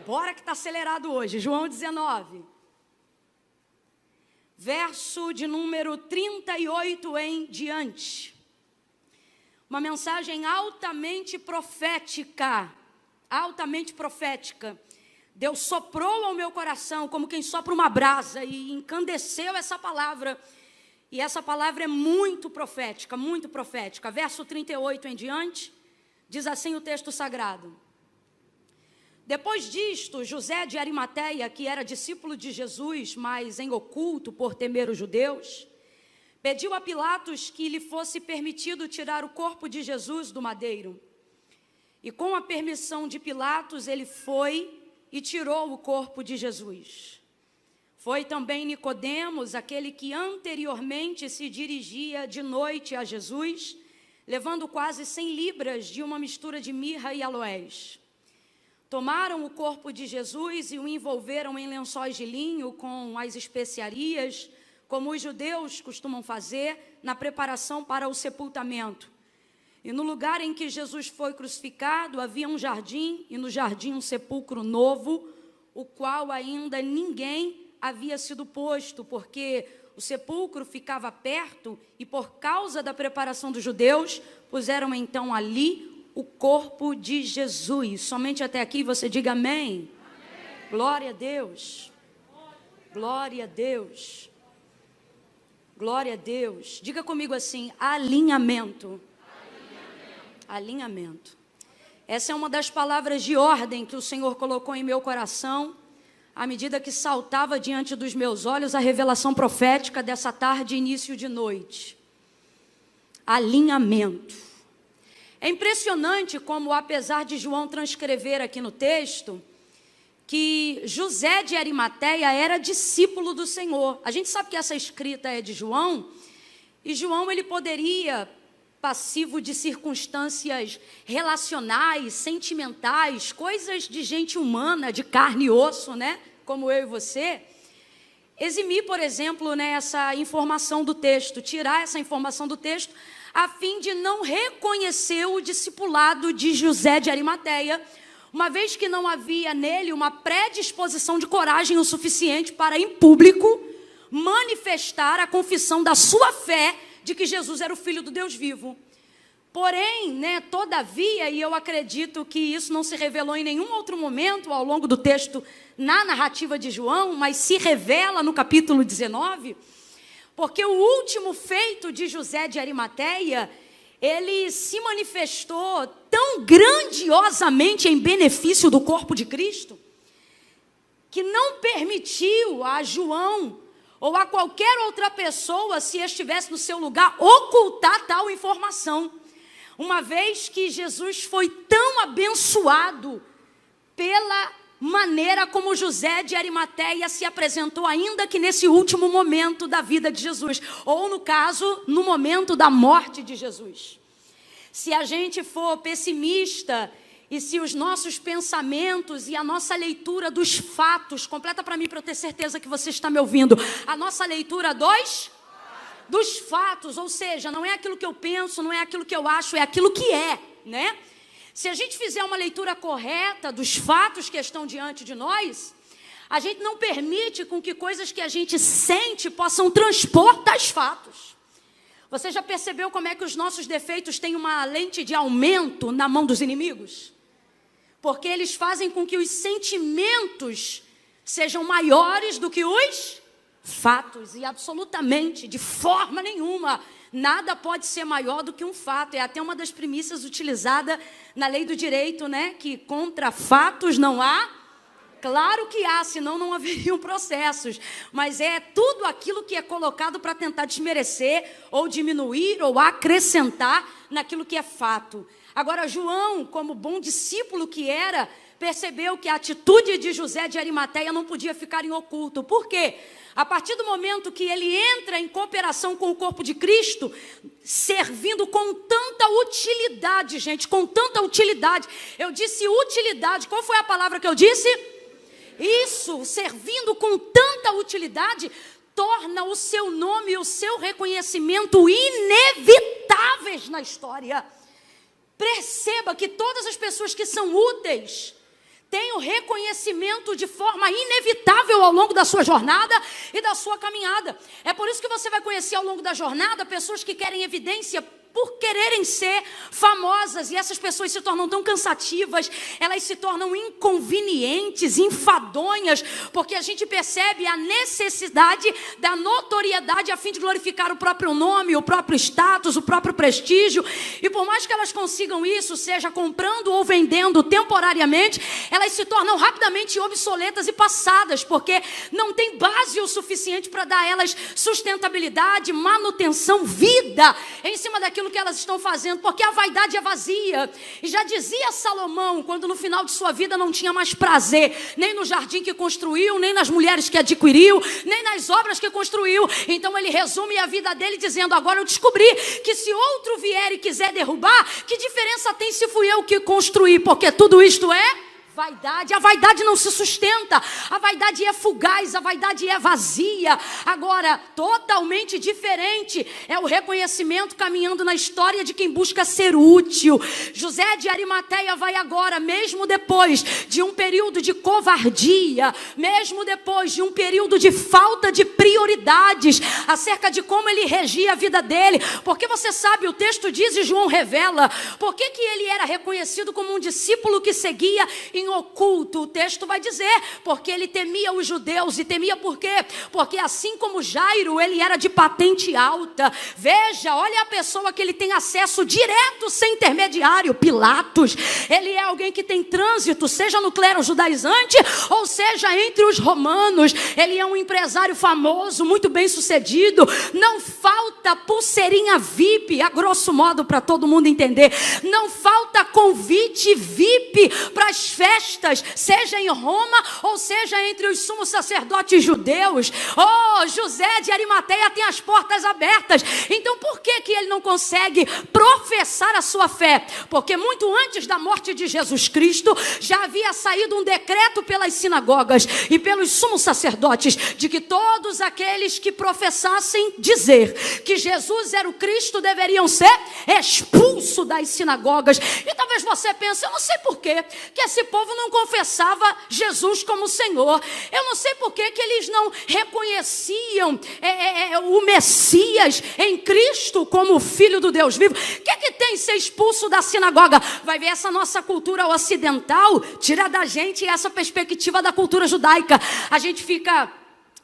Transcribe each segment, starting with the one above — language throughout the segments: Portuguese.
Bora que está acelerado hoje. João 19. Verso de número 38 em diante. Uma mensagem altamente profética. Altamente profética. Deus soprou ao meu coração como quem sopra uma brasa e encandeceu essa palavra. E essa palavra é muito profética, muito profética. Verso 38 em diante, diz assim o texto sagrado. Depois disto, José de Arimateia, que era discípulo de Jesus, mas em oculto por temer os judeus, pediu a Pilatos que lhe fosse permitido tirar o corpo de Jesus do madeiro. E com a permissão de Pilatos, ele foi e tirou o corpo de Jesus. Foi também Nicodemos, aquele que anteriormente se dirigia de noite a Jesus, levando quase 100 libras de uma mistura de mirra e aloés. Tomaram o corpo de Jesus e o envolveram em lençóis de linho com as especiarias, como os judeus costumam fazer na preparação para o sepultamento. E no lugar em que Jesus foi crucificado, havia um jardim, e no jardim um sepulcro novo, o qual ainda ninguém havia sido posto, porque o sepulcro ficava perto, e por causa da preparação dos judeus, puseram então ali o corpo de Jesus. Somente até aqui você diga amém. Amém. Glória a Deus. Glória a Deus. Glória a Deus. Diga comigo assim, alinhamento. Alinhamento. Essa é uma das palavras de ordem que o Senhor colocou em meu coração, à medida que saltava diante dos meus olhos a revelação profética dessa tarde e início de noite. Alinhamento. É impressionante como, apesar de João transcrever aqui no texto, que José de Arimateia era discípulo do Senhor. A gente sabe que essa escrita é de João, e João ele poderia, passivo de circunstâncias relacionais, sentimentais, coisas de gente humana, de carne e osso, né? Como eu e você, eximir, por exemplo, né, essa informação do texto, tirar essa informação do texto, a fim de não reconhecer o discipulado de José de Arimateia, uma vez que não havia nele uma predisposição de coragem o suficiente para, em público, manifestar a confissão da sua fé de que Jesus era o Filho do Deus vivo. Porém, né, todavia, e eu acredito que isso não se revelou em nenhum outro momento ao longo do texto na narrativa de João, mas se revela no capítulo 19, porque o último feito de José de Arimateia, ele se manifestou tão grandiosamente em benefício do corpo de Cristo, que não permitiu a João ou a qualquer outra pessoa, se estivesse no seu lugar, ocultar tal informação. Uma vez que Jesus foi tão abençoado pela maneira como José de Arimateia se apresentou, ainda que nesse último momento da vida de Jesus, ou no caso, no momento da morte de Jesus. Se a gente for pessimista, e se os nossos pensamentos e a nossa leitura dos fatos, completa para mim para eu ter certeza que você está me ouvindo, a nossa leitura dos fatos, ou seja, não é aquilo que eu penso, não é aquilo que eu acho, é aquilo que é, né? Se a gente fizer uma leitura correta dos fatos que estão diante de nós, a gente não permite com que coisas que a gente sente possam transpor tais fatos. Você já percebeu como é que os nossos defeitos têm uma lente de aumento na mão dos inimigos? Porque eles fazem com que os sentimentos sejam maiores do que os fatos. E absolutamente, de forma nenhuma, nada pode ser maior do que um fato. É até uma das premissas utilizada na lei do direito, né? Que contra fatos não há. Claro que há, senão não haveriam processos. Mas é tudo aquilo que é colocado para tentar desmerecer, ou diminuir, ou acrescentar naquilo que é fato. Agora, João, como bom discípulo que era, percebeu que a atitude de José de Arimateia não podia ficar em oculto. Por quê? A partir do momento que ele entra em cooperação com o corpo de Cristo, servindo com tanta utilidade, gente, com tanta utilidade. Eu disse utilidade, qual foi a palavra que eu disse? Isso, servindo com tanta utilidade, torna o seu nome e o seu reconhecimento inevitáveis na história. Perceba que todas as pessoas que são úteis tem o reconhecimento de forma inevitável ao longo da sua jornada e da sua caminhada. É por isso que você vai conhecer ao longo da jornada pessoas que querem evidência por quererem ser famosas, e essas pessoas se tornam tão cansativas, elas se tornam inconvenientes, enfadonhas, porque a gente percebe a necessidade da notoriedade a fim de glorificar o próprio nome, o próprio status, o próprio prestígio, e por mais que elas consigam isso, seja comprando ou vendendo temporariamente, elas se tornam rapidamente obsoletas e passadas, porque não tem base o suficiente para dar a elas sustentabilidade, manutenção, vida, em cima daquilo que elas estão fazendo, porque a vaidade é vazia. E já dizia Salomão, quando no final de sua vida não tinha mais prazer, nem no jardim que construiu, nem nas mulheres que adquiriu, nem nas obras que construiu. Então ele resume a vida dele dizendo: agora eu descobri que se outro vier e quiser derrubar, que diferença tem se fui eu que construí, porque tudo isto é vaidade. A vaidade não se sustenta, a vaidade é fugaz, a vaidade é vazia. Agora, totalmente diferente é o reconhecimento caminhando na história de quem busca ser útil. José de Arimateia vai agora, mesmo depois de um período de covardia, mesmo depois de um período de falta de prioridades, acerca de como ele regia a vida dele, porque você sabe, o texto diz e João revela, por que ele era reconhecido como um discípulo que seguia em oculto. O texto vai dizer, porque ele temia os judeus. E temia por quê? Porque assim como Jairo, ele era de patente alta. Veja, olha a pessoa que ele tem acesso direto, sem intermediário, Pilatos. Ele é alguém que tem trânsito, seja no clero judaizante, ou seja entre os romanos. Ele é um empresário famoso, muito bem sucedido. Não falta pulseirinha VIP, a grosso modo, para todo mundo entender. Não falta convite VIP para as festas, seja em Roma ou seja entre os sumos sacerdotes judeus. Oh, José de Arimateia tem as portas abertas. Então por que ele não consegue professar a sua fé? Porque muito antes da morte de Jesus Cristo já havia saído um decreto pelas sinagogas e pelos sumos sacerdotes de que todos aqueles que professassem dizer que Jesus era o Cristo deveriam ser expulsos das sinagogas. E talvez você pense, eu não sei por quê que esse povo não confessava Jesus como Senhor. Eu não sei por que eles não reconheciam o Messias em Cristo como o Filho do Deus vivo. O que tem ser expulso da sinagoga? Vai ver, essa nossa cultura ocidental tira da gente essa perspectiva da cultura judaica. A gente fica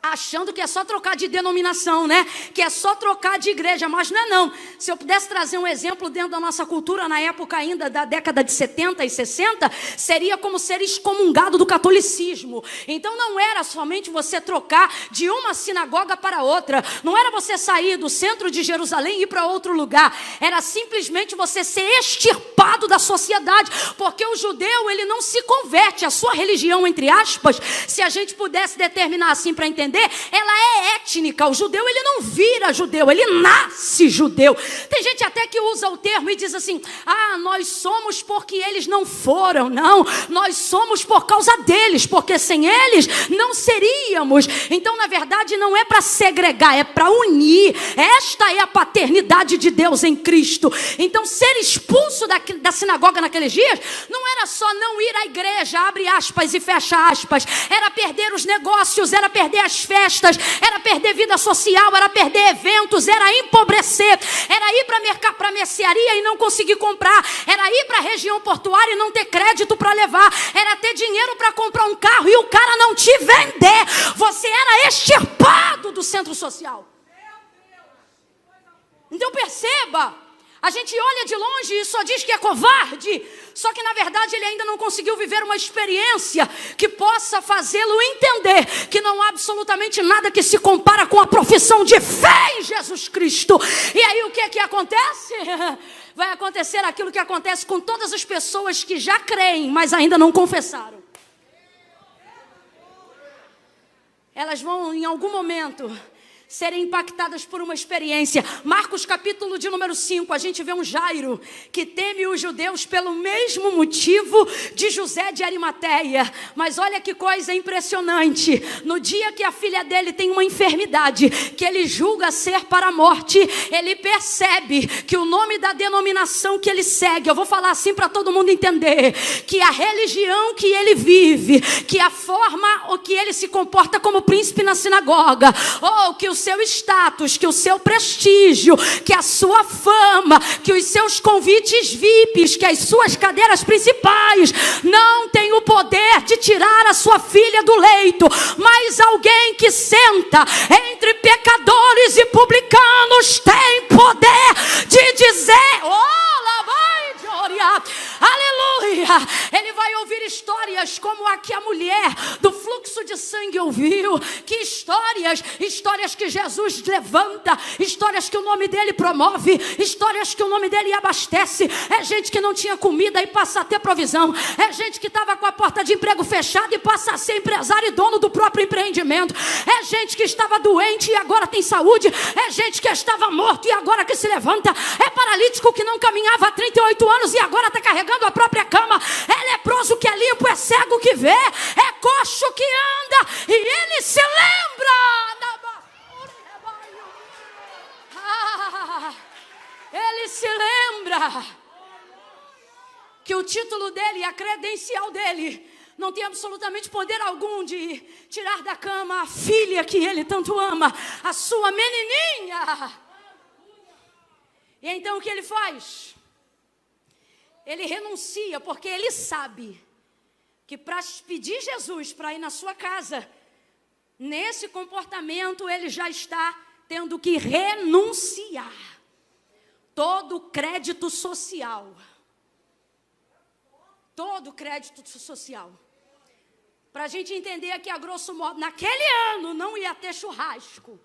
achando que é só trocar de denominação, né? Que é só trocar de igreja, mas não é não. Se eu pudesse trazer um exemplo dentro da nossa cultura, na época ainda da década de 70 e 60, seria como ser excomungado do catolicismo. Então não era somente você trocar de uma sinagoga para outra, não era você sair do centro de Jerusalém e ir para outro lugar, era simplesmente você ser extirpado da sociedade, porque o judeu, ele não se converte, a sua religião, entre aspas, se a gente pudesse determinar assim para entender, ela é étnica. O judeu, ele não vira judeu, ele nasce judeu. Tem gente até que usa o termo e diz assim: ah, nós somos porque eles não foram. Não, nós somos por causa deles, porque sem eles não seríamos. Então, na verdade, não é para segregar, é para unir. Esta é a paternidade de Deus em Cristo. Então, ser expulso da sinagoga naqueles dias não era só não ir à igreja, abre aspas e fecha aspas, era perder os negócios, era perder as festas, era perder vida social, era perder eventos, era empobrecer, era ir para a mercearia e não conseguir comprar, era ir para a região portuária e não ter crédito para levar, era ter dinheiro para comprar um carro e o cara não te vender. Você era extirpado do centro social. Então perceba, a gente olha de longe e só diz que é covarde, só que na verdade ele ainda não conseguiu viver uma experiência que possa fazê-lo entender que não há absolutamente nada que se compara com a profissão de fé em Jesus Cristo. E aí o que acontece? Vai acontecer aquilo que acontece com todas as pessoas que já creem, mas ainda não confessaram. Elas vão em algum momento serem impactadas por uma experiência. Marcos capítulo de número 5, a gente vê um Jairo que teme os judeus pelo mesmo motivo de José de Arimateia. Mas olha que coisa impressionante, no dia que a filha dele tem uma enfermidade que ele julga ser para a morte, ele percebe que o nome da denominação que ele segue, eu vou falar assim para todo mundo entender, que a religião que ele vive, que a forma ou que ele se comporta como príncipe na sinagoga, ou que o seu status, que o seu prestígio, que a sua fama, que os seus convites VIPs, que as suas cadeiras principais não tem o poder de tirar a sua filha do leito. Mas alguém que senta entre pecadores e publicanos tem poder de dizer: oh, lá vai de Oriá, aleluia. Ele vai ouvir histórias como a que a mulher do fluxo de sangue ouviu. Que histórias que Jesus levanta, histórias que o nome dele promove, histórias que o nome dele abastece. É gente que não tinha comida e passa a ter provisão. É gente que estava com a porta de emprego fechada e passa a ser empresário e dono do próprio empreendimento. É gente que estava doente e agora tem saúde. É gente que estava morto e agora que se levanta. É paralítico que não caminhava há 38 anos e agora está carregando a própria cama. É leproso que é limpo, é cego que vê, é coxo que anda e ele se lembra. Ele se lembra que o título dele, a credencial dele, não tem absolutamente poder algum de tirar da cama a filha que ele tanto ama, a sua menininha. E então o que ele faz? Ele renuncia, porque ele sabe que para pedir Jesus para ir na sua casa, nesse comportamento ele já está tendo que renunciar todo crédito social. Todo crédito social. Para a gente entender aqui a grosso modo, naquele ano não ia ter churrasco.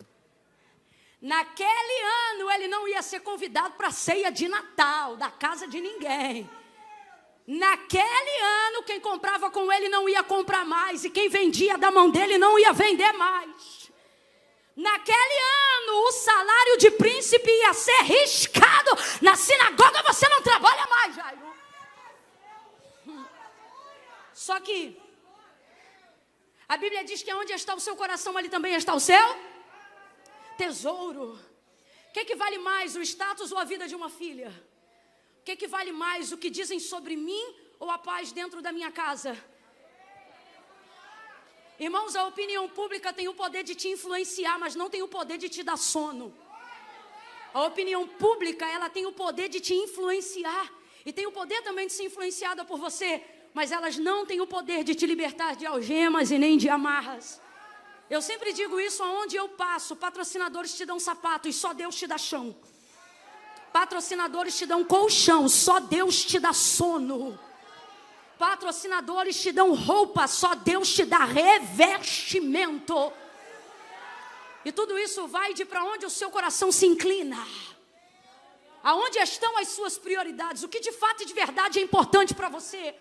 Naquele ano ele não ia ser convidado para a ceia de Natal, da casa de ninguém. Naquele ano quem comprava com ele não ia comprar mais, e quem vendia da mão dele não ia vender mais. Naquele ano o salário de príncipe ia ser riscado. Na sinagoga você não trabalha mais, Jairo. Só que a Bíblia diz que onde está o seu coração, ali também está o seu tesouro. O que vale mais, o status ou a vida de uma filha? O que vale mais, o que dizem sobre mim ou a paz dentro da minha casa? Irmãos, a opinião pública tem o poder de te influenciar, mas não tem o poder de te dar sono. A opinião pública, ela tem o poder de te influenciar, e tem o poder também de ser influenciada por você, mas elas não têm o poder de te libertar de algemas e nem de amarras. Eu sempre digo isso aonde eu passo: patrocinadores te dão sapatos, só Deus te dá chão. Patrocinadores te dão colchão, só Deus te dá sono. Patrocinadores te dão roupa, só Deus te dá revestimento. E tudo isso vai de para onde o seu coração se inclina. Aonde estão as suas prioridades? O que de fato e de verdade é importante para você?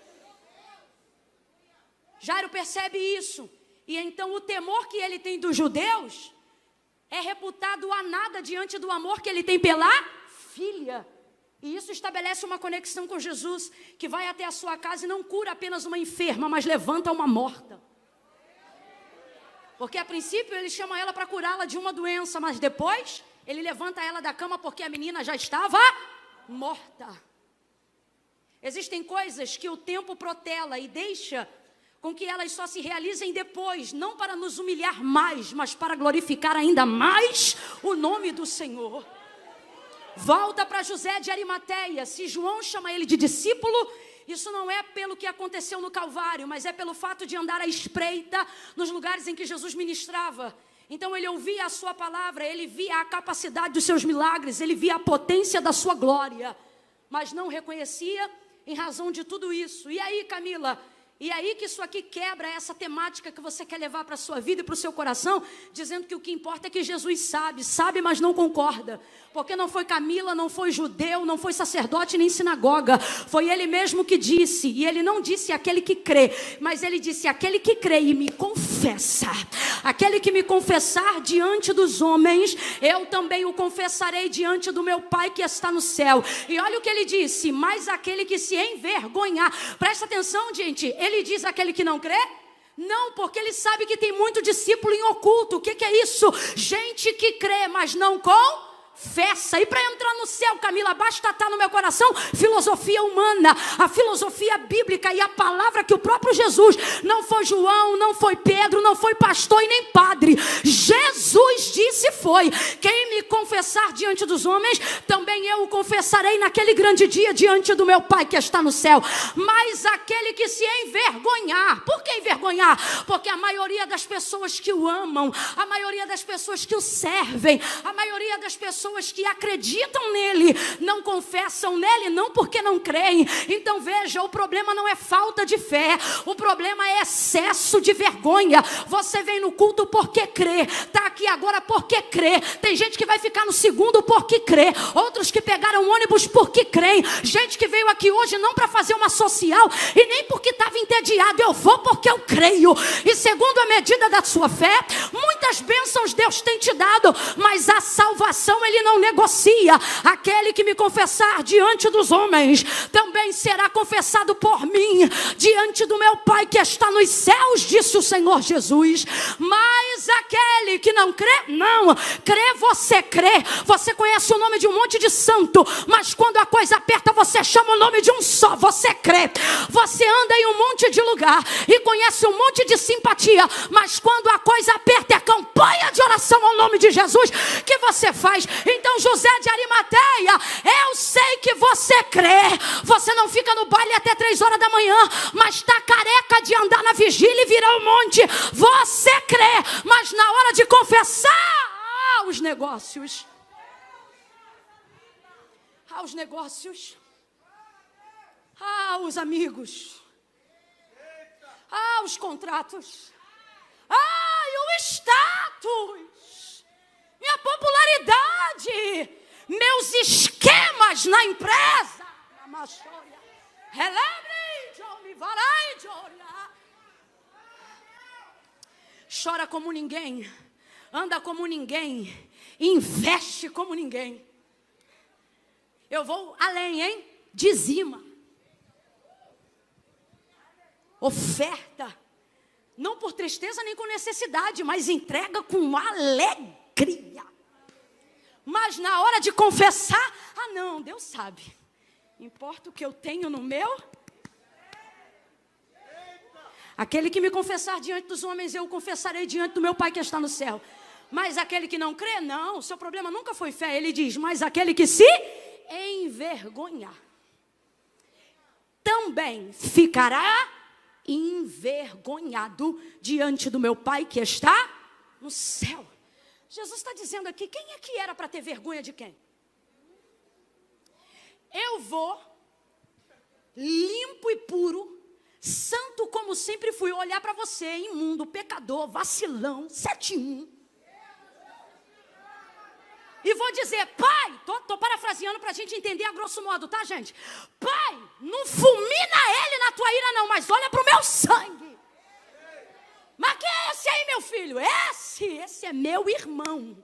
Jairo percebe isso. E então o temor que ele tem dos judeus é reputado a nada diante do amor que ele tem pela filha. E isso estabelece uma conexão com Jesus, que vai até a sua casa e não cura apenas uma enferma, mas levanta uma morta. Porque a princípio ele chama ela para curá-la de uma doença, mas depois ele levanta ela da cama porque a menina já estava morta. Existem coisas que o tempo protela e deixa com que elas só se realizem depois, não para nos humilhar mais, mas para glorificar ainda mais o nome do Senhor. Volta para José de Arimateia. Se João chama ele de discípulo, isso não é pelo que aconteceu no Calvário, mas é pelo fato de andar à espreita nos lugares em que Jesus ministrava. Então ele ouvia a sua palavra, ele via a capacidade dos seus milagres, ele via a potência da sua glória, mas não reconhecia em razão de tudo isso. E aí, Camila, e aí que isso aqui quebra essa temática que você quer levar para a sua vida e para o seu coração, dizendo que o que importa é que Jesus sabe, mas não concorda. Porque não foi Camila, não foi judeu, não foi sacerdote nem sinagoga. Foi ele mesmo que disse, e ele não disse aquele que crê, mas ele disse aquele que crê e me confessa. aquele que me confessar diante dos homens, eu também o confessarei diante do meu Pai que está no céu. E olha o que ele disse: mas aquele que se envergonhar. Presta atenção, gente, ele diz aquele que não crê? Não, porque ele sabe que tem muito discípulo em oculto. O que é isso? Gente que crê, mas não confessa. E para entrar no céu, Camila, basta estar no meu coração filosofia humana, a filosofia bíblica e a palavra que o próprio Jesus, não foi João, não foi Pedro, não foi pastor e nem padre, Jesus disse foi: quem me confessar diante dos homens, também eu o confessarei naquele grande dia diante do meu Pai que está no céu. Mas aquele que se envergonhar. Por que envergonhar? Porque a maioria das pessoas que o amam, a maioria das pessoas que o servem, a maioria das pessoas que acreditam nele, não confessam nele, não porque não creem. Então veja, o problema não é falta de fé, o problema é excesso de vergonha. Você vem no culto porque crê, está aqui agora porque crê. Tem gente que vai ficar no segundo porque crê, outros que pegaram ônibus porque creem, gente que veio aqui hoje não para fazer uma social e nem porque estava entediado. Eu vou porque eu creio, e segundo a medida da sua fé, muitas bênçãos Deus tem te dado, mas a salvação ele não negocia. Aquele que me confessar diante dos homens, também será confessado por mim diante do meu Pai que está nos céus, disse o Senhor Jesus. Mas aquele que não crê, não crê, você crê, você conhece o nome de um monte de santo, mas quando a coisa aperta, você chama o nome de um só, você crê. Você anda em um monte de lugar e conhece um monte de simpatia, mas quando a coisa aperta, é campanha de oração ao nome de Jesus que você faz. Então, José de Arimateia, eu sei que você crê. Você não fica no baile até 3 horas da manhã, mas está careca de andar na vigília e virar um monte. Você crê, mas na hora de confessar, os negócios, os negócios, os amigos, os contratos, e o status, minha popularidade, meus esquemas na empresa. Chora como ninguém, anda como ninguém, investe como ninguém. Eu vou além, hein? Dizima, oferta, não por tristeza nem com necessidade, mas entrega com alegria. Mas na hora de confessar, não, Deus sabe, importa o que eu tenho no meu. Aquele que me confessar diante dos homens, eu o confessarei diante do meu Pai que está no céu. Mas aquele que não crê, não, o seu problema nunca foi fé. Ele diz: mas aquele que se envergonhar, também ficará envergonhado diante do meu Pai que está no céu. Jesus está dizendo aqui, quem é que era para ter vergonha de quem? Eu vou, limpo e puro, santo como sempre fui, olhar para você, imundo, pecador, vacilão, 7-1, e vou dizer: Pai, tô parafraseando para a gente entender a grosso modo, tá, gente? Pai, não fulmina ele na tua ira não, mas olha para o meu sangue. Mas quem é esse aí, meu filho? Esse é meu irmão.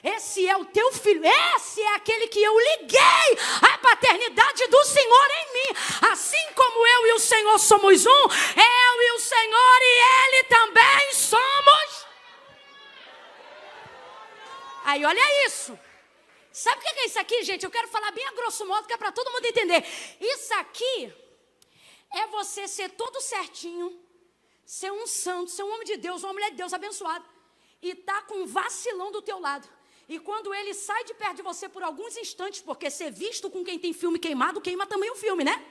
Esse é o teu filho. Esse é aquele que eu liguei a paternidade do Senhor em mim. Assim como eu e o Senhor somos um, eu e o Senhor e Ele também somos. Aí olha isso. Sabe o que é isso aqui, gente? Eu quero falar bem a grosso modo, que é para todo mundo entender. Isso aqui é você ser todo certinho, ser um santo, ser um homem de Deus, uma mulher de Deus abençoado, e tá com um vacilão do teu lado. E quando ele sai de perto de você por alguns instantes, porque ser visto com quem tem filme queimado, queima também o filme, né?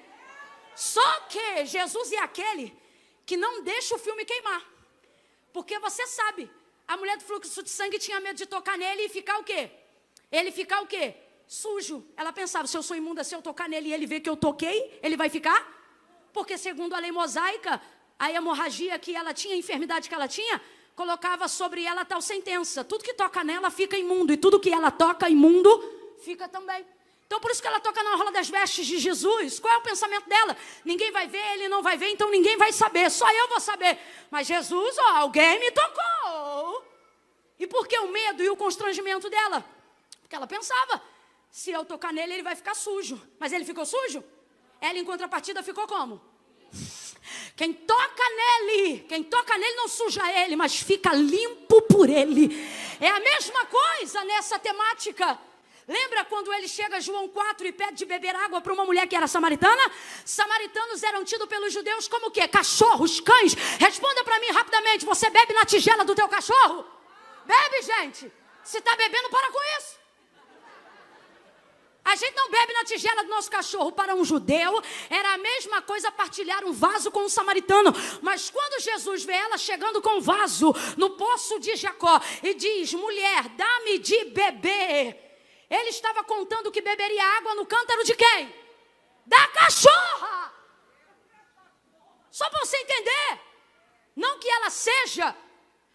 Só que Jesus é aquele que não deixa o filme queimar. Porque você sabe, a mulher do fluxo de sangue tinha medo de tocar nele e ficar o quê? Ele ficar o quê? Sujo. Ela pensava: se eu sou imunda, se eu tocar nele e ele ver que eu toquei, ele vai ficar? Porque segundo a lei mosaica, a hemorragia que ela tinha, a enfermidade que ela tinha, colocava sobre ela tal sentença: tudo que toca nela fica imundo, e tudo que ela toca imundo fica também. Então por isso que ela toca na orla das vestes de Jesus. Qual é o pensamento dela? Ninguém vai ver, ele não vai ver, então ninguém vai saber, só eu vou saber. Mas Jesus, alguém me tocou. E por que o medo e o constrangimento dela? Porque ela pensava, se eu tocar nele, ele vai ficar sujo. Mas ele ficou sujo? Ela, em contrapartida, ficou como? Quem toca nele não suja ele, mas fica limpo por ele. É a mesma coisa nessa temática. Lembra quando ele chega a João 4 e pede de beber água para uma mulher que era samaritana? Samaritanos eram tidos pelos judeus como o quê? Cachorros, cães. Responda para mim rapidamente, você bebe na tigela do teu cachorro? Bebe, gente. Se está bebendo, para com isso. A gente não bebe na tigela do nosso cachorro. Para um judeu, era a mesma coisa partilhar um vaso com um samaritano. Mas quando Jesus vê ela chegando com um vaso no poço de Jacó e diz, mulher, dá-me de beber. Ele estava contando que beberia água no cântaro de quem? Da cachorra. Só para você entender. Não que ela seja,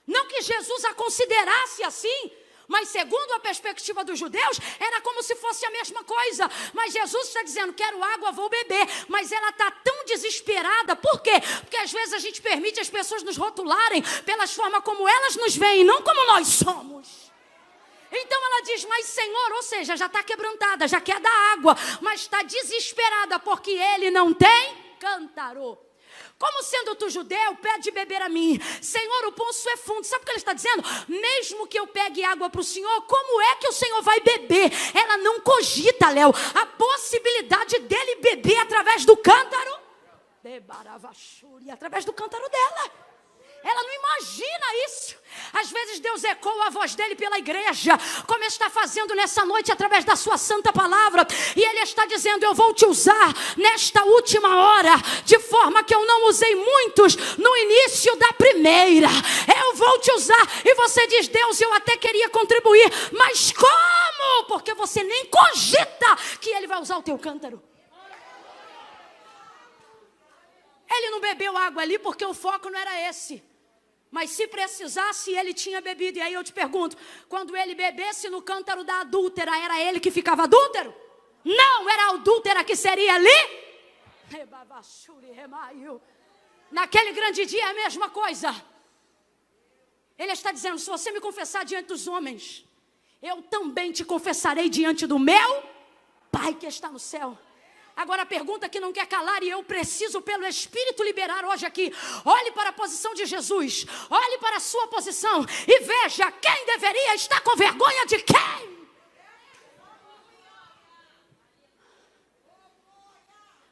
não que Jesus a considerasse assim, mas segundo a perspectiva dos judeus, era como se fosse a mesma coisa. Mas Jesus está dizendo, quero água, vou beber. Mas ela está tão desesperada. Por quê? Porque às vezes a gente permite as pessoas nos rotularem pelas formas como elas nos veem, não como nós somos. Então ela diz, mas Senhor, ou seja, já está quebrantada, já quer dar água, mas está desesperada porque ele não tem cântaro. Como sendo tu judeu, pede de beber a mim. Senhor, o poço é fundo. Sabe o que ele está dizendo? Mesmo que eu pegue água para o Senhor, como é que o Senhor vai beber? Ela não cogita, Léo, a possibilidade dele beber através do cântaro. Através do cântaro dela. Ela não imagina isso. Às vezes Deus ecoa a voz dele pela igreja, como está fazendo nessa noite através da sua santa palavra. E ele está dizendo, eu vou te usar nesta última hora, de forma que eu não usei muitos no início da primeira. Eu vou te usar. E você diz, Deus, eu até queria contribuir, mas como? Porque você nem cogita que ele vai usar o teu cântaro. Ele não bebeu água ali porque o foco não era esse. Mas se precisasse, ele tinha bebido. E aí eu te pergunto, quando ele bebesse no cântaro da adúltera, era ele que ficava adúltero? Não, era a adúltera que seria ali. Naquele grande dia é a mesma coisa. Ele está dizendo, se você me confessar diante dos homens, eu também te confessarei diante do meu Pai que está no céu. Agora a pergunta que não quer calar, e eu preciso pelo Espírito liberar hoje aqui. Olhe para a posição de Jesus, olhe para a sua posição e veja quem deveria estar com vergonha de quem.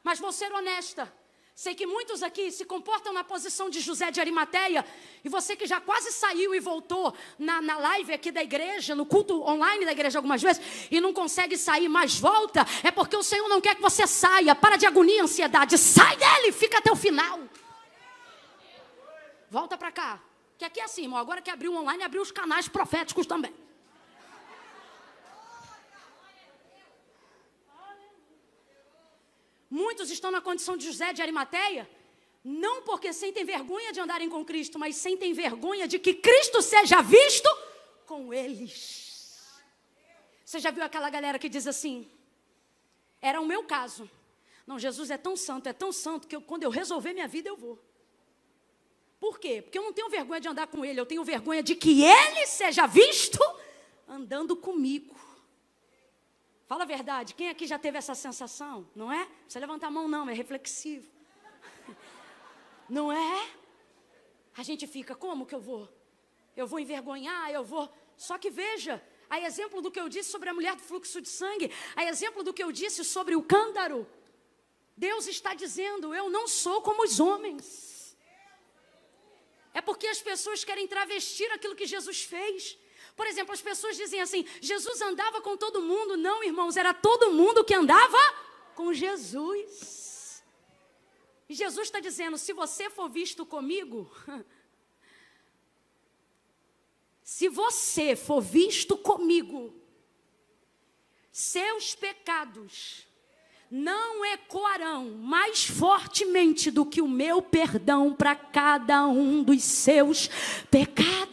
Mas vou ser honesta. Sei que muitos aqui se comportam na posição de José de Arimateia. E você que já quase saiu e voltou na live aqui da igreja, no culto online da igreja algumas vezes, e não consegue sair, mas volta, é porque o Senhor não quer que você saia. Para de agonia e ansiedade. Sai dele, fica até o final. Volta para cá. Que aqui é assim, irmão. Agora que abriu online, abriu os canais proféticos também. Muitos estão na condição de José de Arimateia, não porque sentem vergonha de andarem com Cristo, mas sentem vergonha de que Cristo seja visto com eles. Você já viu aquela galera que diz assim, era o meu caso. Não, Jesus é tão santo, que quando eu resolver minha vida eu vou. Por quê? Porque eu não tenho vergonha de andar com ele, eu tenho vergonha de que ele seja visto andando comigo. Fala a verdade, quem aqui já teve essa sensação? Não é? Não precisa levantar a mão não, é reflexivo. Não é? A gente fica, como que eu vou? Eu vou envergonhar, eu vou... Só que veja, a exemplo do que eu disse sobre a mulher do fluxo de sangue, a exemplo do que eu disse sobre o cântaro, Deus está dizendo, eu não sou como os homens. É porque as pessoas querem travestir aquilo que Jesus fez. Por exemplo, as pessoas dizem assim, Jesus andava com todo mundo. Não, irmãos, era todo mundo que andava com Jesus. E Jesus está dizendo, se você for visto comigo, se você for visto comigo, seus pecados não ecoarão mais fortemente do que o meu perdão para cada um dos seus pecados.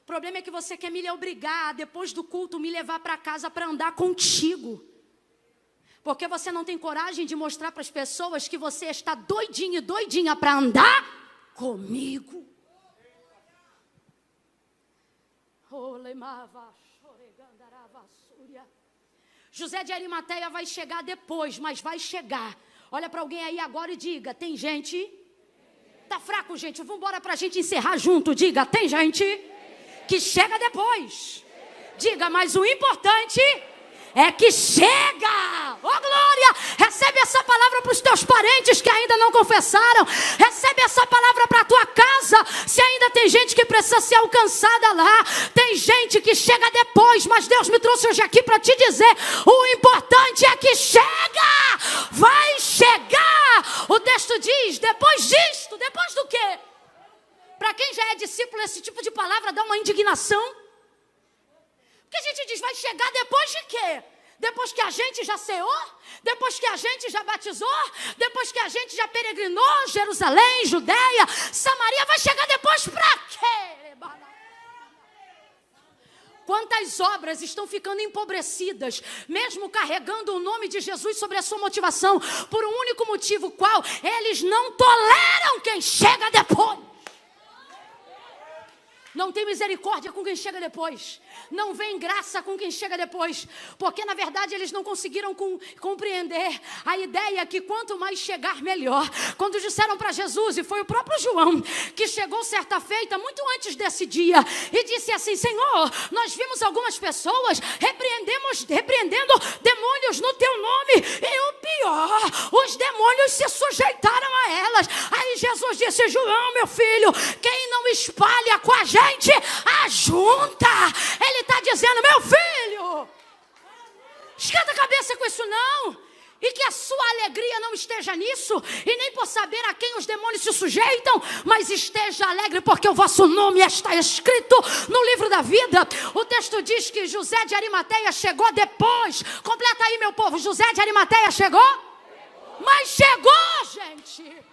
O problema é que você quer me obrigar, depois do culto, me levar para casa para andar contigo. Porque você não tem coragem de mostrar para as pessoas que você está doidinho e doidinha para andar comigo. José de Arimateia vai chegar depois, mas vai chegar. Olha para alguém aí agora e diga: tem gente... Tá fraco, gente? Vamos embora para a gente encerrar junto. Diga: tem gente que chega depois. Diga: mas o importante é que chega. Oh, glória! Recebe essa palavra para os teus parentes que ainda não confessaram. Recebe essa palavra para a tua casa. Se ainda tem gente que precisa ser alcançada lá. Tem gente que chega depois, mas Deus me trouxe hoje aqui para te dizer: o importante é que chega. Vai chegar. O texto diz: depois disto. Depois do quê? Para quem já é discípulo, esse tipo de palavra dá uma indignação. Porque a gente diz: vai chegar depois de quê? Depois que a gente já ceou? Depois que a gente já batizou? Depois que a gente já peregrinou? Jerusalém, Judeia, Samaria, vai chegar depois para quê? Quantas obras estão ficando empobrecidas, mesmo carregando o nome de Jesus sobre a sua motivação, por um único motivo: qual? Eles não toleram quem chega depois. Não tem misericórdia com quem chega depois. Não vem graça com quem chega depois. Porque na verdade eles não conseguiram compreender a ideia que quanto mais chegar, melhor. Quando disseram para Jesus, e foi o próprio João que chegou certa feita, muito antes desse dia, e disse assim: Senhor, nós vimos algumas pessoas repreendendo demônios no teu nome. E o pior, os demônios se sujeitaram a elas. Aí Jesus disse: João, meu filho, quem não espalha com a gente, ajunta. Ele está dizendo: meu filho, esquenta a cabeça com isso não. E que a sua alegria não esteja nisso, e nem por saber a quem os demônios se sujeitam, mas esteja alegre porque o vosso nome está escrito no livro da vida. O texto diz que José de Arimateia chegou depois. Completa aí, meu povo: José de Arimateia chegou? Mas chegou, gente.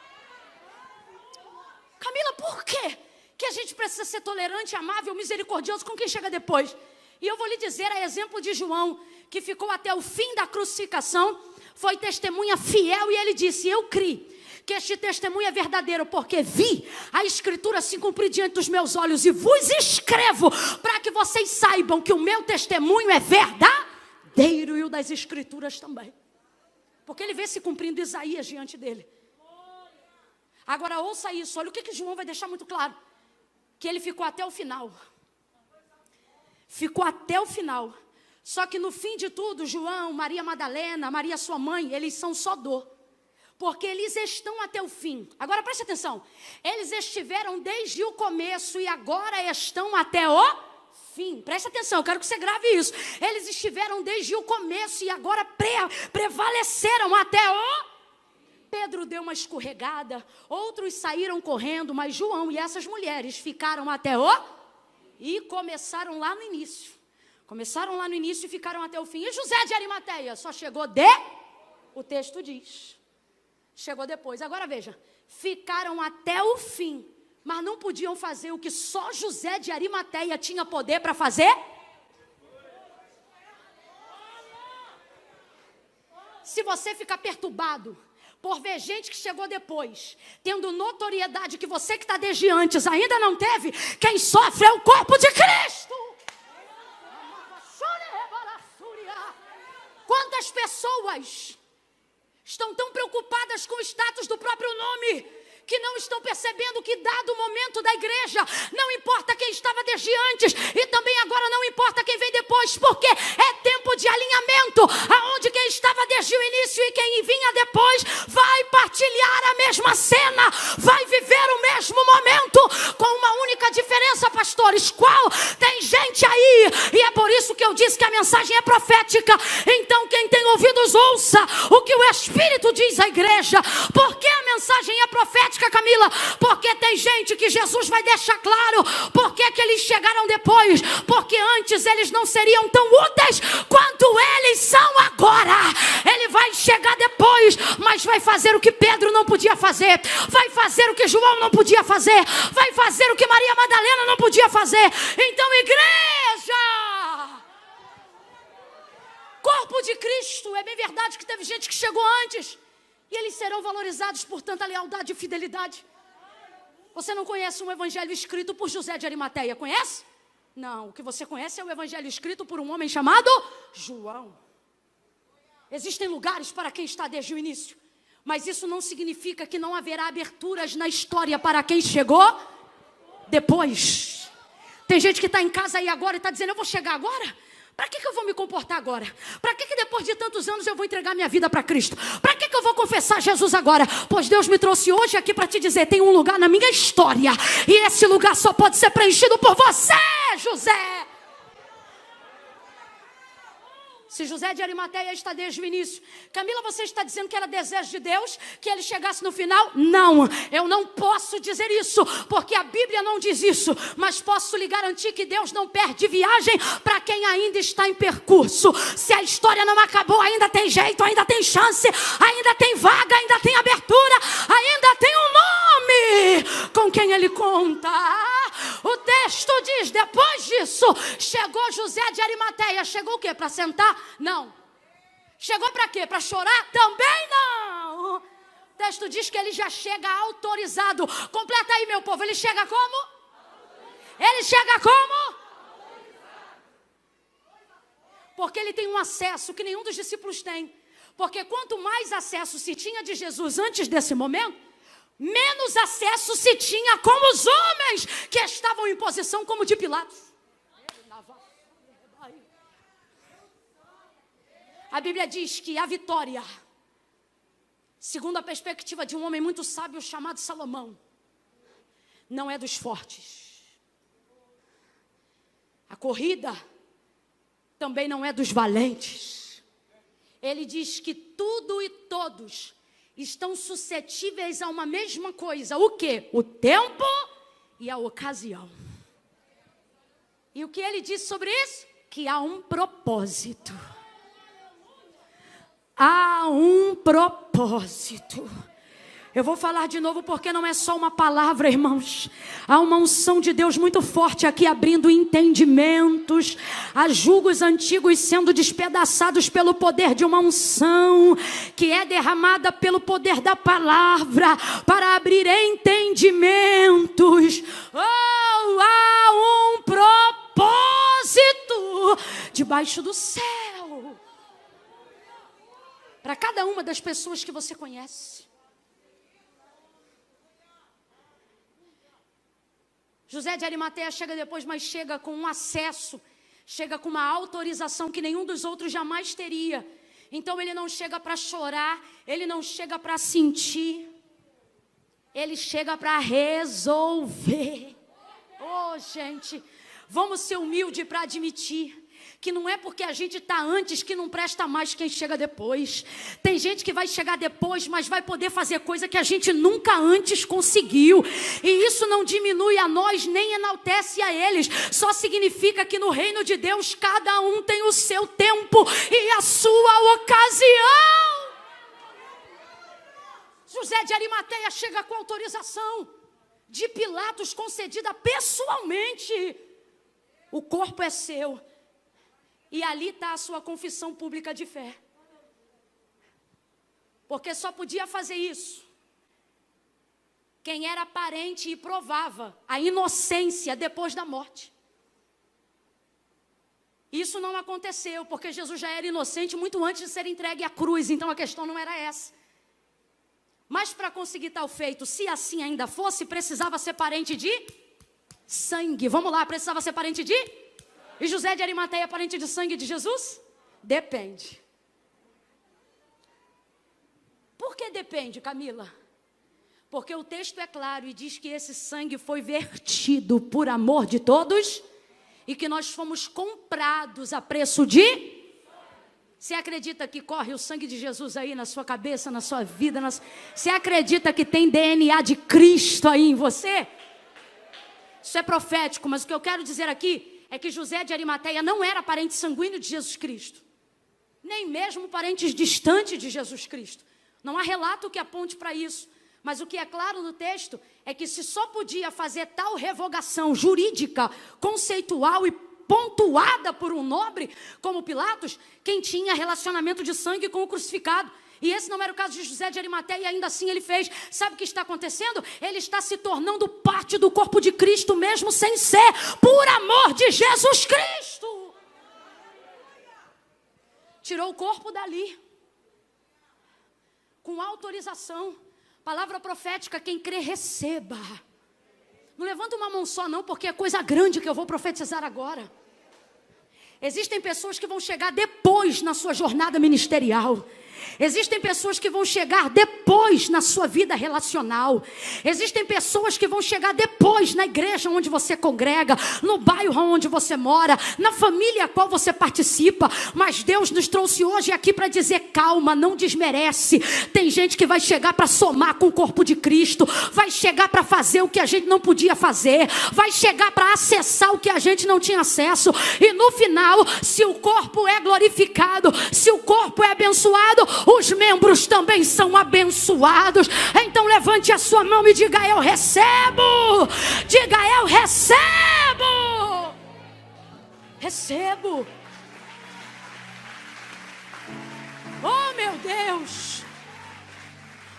Camila, por quê que a gente precisa ser tolerante, amável, misericordioso com quem chega depois? E eu vou lhe dizer, a exemplo de João, que ficou até o fim da crucificação, foi testemunha fiel, e ele disse: eu criei que este testemunho é verdadeiro, porque vi a escritura se cumprir diante dos meus olhos, e vos escrevo para que vocês saibam que o meu testemunho é verdadeiro, e o das escrituras também. Porque ele vê se cumprindo Isaías diante dele. Agora ouça isso, olha o que João vai deixar muito claro: que ele ficou até o final. Ficou até o final. Só que no fim de tudo, João, Maria Madalena, Maria sua mãe, eles são só dor. Porque eles estão até o fim. Agora preste atenção: eles estiveram desde o começo e agora estão até o fim. Preste atenção, eu quero que você grave isso. Eles estiveram desde o começo e agora prevaleceram até o... Pedro deu uma escorregada, outros saíram correndo, mas João e essas mulheres ficaram até o... E começaram lá no início. Começaram lá no início e ficaram até o fim. E José de Arimateia só chegou o texto diz: chegou depois. Agora veja, ficaram até o fim, mas não podiam fazer o que só José de Arimateia tinha poder para fazer. Se você ficar perturbado por ver gente que chegou depois, tendo notoriedade que você que está desde antes ainda não teve, quem sofre é o corpo de Cristo. Quantas pessoas estão tão preocupadas com o status do próprio nome, que não estão percebendo que dado o momento da igreja, não importa quem estava desde antes, e também agora não importa quem vem depois, porque é tempo de alinhamento, aonde quem estava desde o início e quem vinha depois vai partilhar a mesma cena, vai viver o mesmo momento, com uma única diferença, pastores: qual? Tem gente aí, e é por isso que eu disse que a mensagem é profética. Então quem tem ouvidos, ouça o que o Espírito diz à igreja. Por que a mensagem é profética, Camila? Porque tem gente que Jesus vai deixar claro por que eles chegaram depois, porque antes eles não seriam tão úteis quanto eles são agora. Ele vai chegar depois, mas vai fazer o que Pedro não podia fazer, vai fazer o que João não podia fazer, vai fazer o que Maria Madalena não podia fazer. Então, igreja, corpo de Cristo, é bem verdade que teve gente que chegou antes, e eles serão valorizados por tanta lealdade e fidelidade. Você não conhece um evangelho escrito por José de Arimateia? Conhece? Não, o que você conhece é o evangelho escrito por um homem chamado João. Existem lugares para quem está desde o início, mas isso não significa que não haverá aberturas na história para quem chegou depois. Tem gente que está em casa aí agora e está dizendo, eu vou chegar agora? Para que eu vou me comportar agora? Para que depois de tantos anos eu vou entregar minha vida para Cristo? Para que eu vou confessar Jesus agora? Pois Deus me trouxe hoje aqui para te dizer, tem um lugar na minha história, e esse lugar só pode ser preenchido por você, José. Se José de Arimateia está desde o início, Camila, você está dizendo que era desejo de Deus que ele chegasse no final? Não, eu não posso dizer isso, porque a Bíblia não diz isso, mas posso lhe garantir que Deus não perde viagem para quem ainda está em percurso. Se a história não acabou, ainda tem jeito, ainda tem chance, ainda tem vaga, ainda tem abertura, ainda tem um nome com quem ele conta. O texto diz, depois disso, chegou José de Arimateia. Chegou o quê? Para sentar? Não. Chegou para quê? Para chorar? Também não. O texto diz que ele já chega autorizado. Completa aí, meu povo. Ele chega como? Ele chega como? Porque ele tem um acesso que nenhum dos discípulos tem. Porque quanto mais acesso se tinha de Jesus antes desse momento, menos acesso se tinha com os homens que estavam em posição como de Pilatos. A Bíblia diz que a vitória, segundo a perspectiva de um homem muito sábio chamado Salomão, não é dos fortes. A corrida também não é dos valentes. Ele diz que tudo e todos estão suscetíveis a uma mesma coisa. O quê? O tempo e a ocasião. E o que ele diz sobre isso? Que há um propósito. Há um propósito. Eu vou falar de novo porque não é só uma palavra, irmãos. Há uma unção de Deus muito forte aqui, abrindo entendimentos. Há julgos antigos sendo despedaçados pelo poder de uma unção que é derramada pelo poder da palavra para abrir entendimentos. Oh, há um propósito debaixo do céu para cada uma das pessoas que você conhece. José de Arimateia chega depois, mas chega com um acesso, chega com uma autorização que nenhum dos outros jamais teria. Então ele não chega para chorar, ele não chega para sentir, ele chega para resolver. Oh, gente, vamos ser humildes para admitir que não é porque a gente está antes que não presta mais quem chega depois. Tem gente que vai chegar depois, mas vai poder fazer coisa que a gente nunca antes conseguiu. E isso não diminui a nós, nem enaltece a eles. Só significa que no reino de Deus, cada um tem o seu tempo e a sua ocasião. José de Arimateia chega com autorização de Pilatos concedida pessoalmente. O corpo é seu. E ali está a sua confissão pública de fé. Porque só podia fazer isso quem era parente e provava a inocência depois da morte. Isso não aconteceu, porque Jesus já era inocente muito antes de ser entregue à cruz. Então a questão não era essa. Mas para conseguir tal feito, se assim ainda fosse, precisava ser parente de sangue. Vamos lá, precisava ser parente de... E José de Arimateia é parente de sangue de Jesus? Depende. Por que depende, Camila? Porque o texto é claro e diz que esse sangue foi vertido por amor de todos e que nós fomos comprados a preço de... Você acredita que corre o sangue de Jesus aí na sua cabeça, na sua vida? Você acredita que tem DNA de Cristo aí em você? Isso é profético, mas o que eu quero dizer aqui é que José de Arimateia não era parente sanguíneo de Jesus Cristo, nem mesmo parentes distantes de Jesus Cristo. Não há relato que aponte para isso, mas o que é claro no texto é que se só podia fazer tal revogação jurídica, conceitual e pontuada por um nobre como Pilatos, quem tinha relacionamento de sangue com o crucificado. E esse não era o caso de José de Arimateia, e ainda assim ele fez. Sabe o que está acontecendo? Ele está se tornando parte do corpo de Cristo, mesmo sem ser, por amor de Jesus Cristo. Tirou o corpo dali, com autorização. Palavra profética, quem crê, receba. Não levanta uma mão só não, porque é coisa grande que eu vou profetizar agora. Existem pessoas que vão chegar depois na sua jornada ministerial. Existem pessoas que vão chegar depois na sua vida relacional. Existem pessoas que vão chegar depois na igreja onde você congrega, no bairro onde você mora, na família a qual você participa. Mas Deus nos trouxe hoje aqui para dizer: calma, não desmerece. Tem gente que vai chegar para somar com o corpo de Cristo, vai chegar para fazer o que a gente não podia fazer, vai chegar para acessar o que a gente não tinha acesso. E no final, se o corpo é glorificado, se o corpo é abençoado, os membros também são abençoados. Então levante a sua mão e diga: eu recebo. Diga: eu recebo. Recebo. Oh, meu Deus.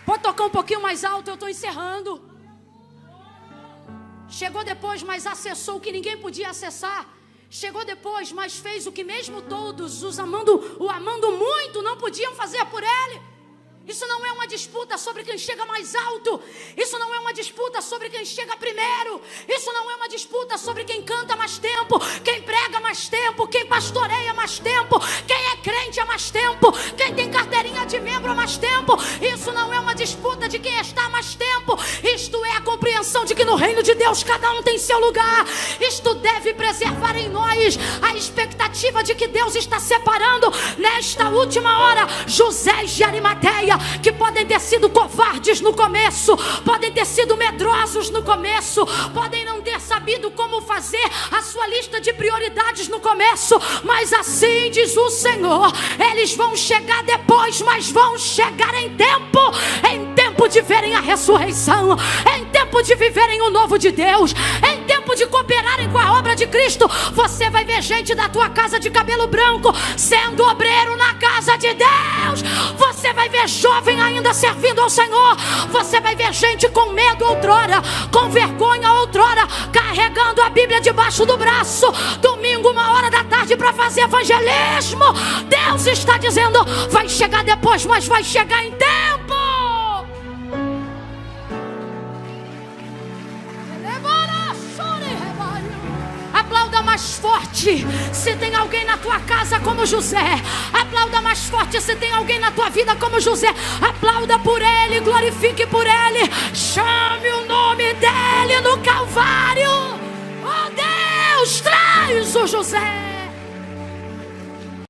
Pode tocar um pouquinho mais alto, eu estou encerrando. Chegou depois, mas acessou o que ninguém podia acessar. Chegou depois, mas fez o que mesmo todos o amando muito não podiam fazer por ele. Isso não é uma disputa sobre quem chega mais alto. Isso não é uma disputa sobre quem chega primeiro. Isso não é uma disputa sobre quem canta mais tempo, quem prega mais tempo, quem pastoreia mais tempo, quem é crente há mais tempo, quem tem carteirinha de membro há mais tempo. Isso não é uma disputa de quem está há mais tempo. Isto é a compreensão de que no reino de Deus cada um tem seu lugar. Isto deve preservar em nós a expectativa de que Deus está separando nesta última hora José de Arimateia, que podem ter sido covardes no começo, podem ter sido medrosos no começo, podem não ter sabido como fazer a sua lista de prioridades no começo, mas assim diz o Senhor: eles vão chegar depois, mas vão chegar em tempo de verem a ressurreição, em tempo de viverem o novo de Deus, em tempo de cooperarem com a obra de Cristo. Você vai ver gente da tua casa de cabelo branco sendo obreiro na casa de Deus. Você vai ver jovem ainda servindo ao Senhor. Você vai ver gente com medo outrora, com vergonha outrora, carregando a Bíblia debaixo do braço, domingo 1h da tarde para fazer evangelismo. Deus está dizendo: vai chegar depois, mas vai chegar em tempo. Aplauda mais forte se tem alguém na tua casa como José. Aplauda mais forte se tem alguém na tua vida como José. Aplauda por ele, glorifique por ele, chame o nome dele no Calvário. Oh Deus, traz o José.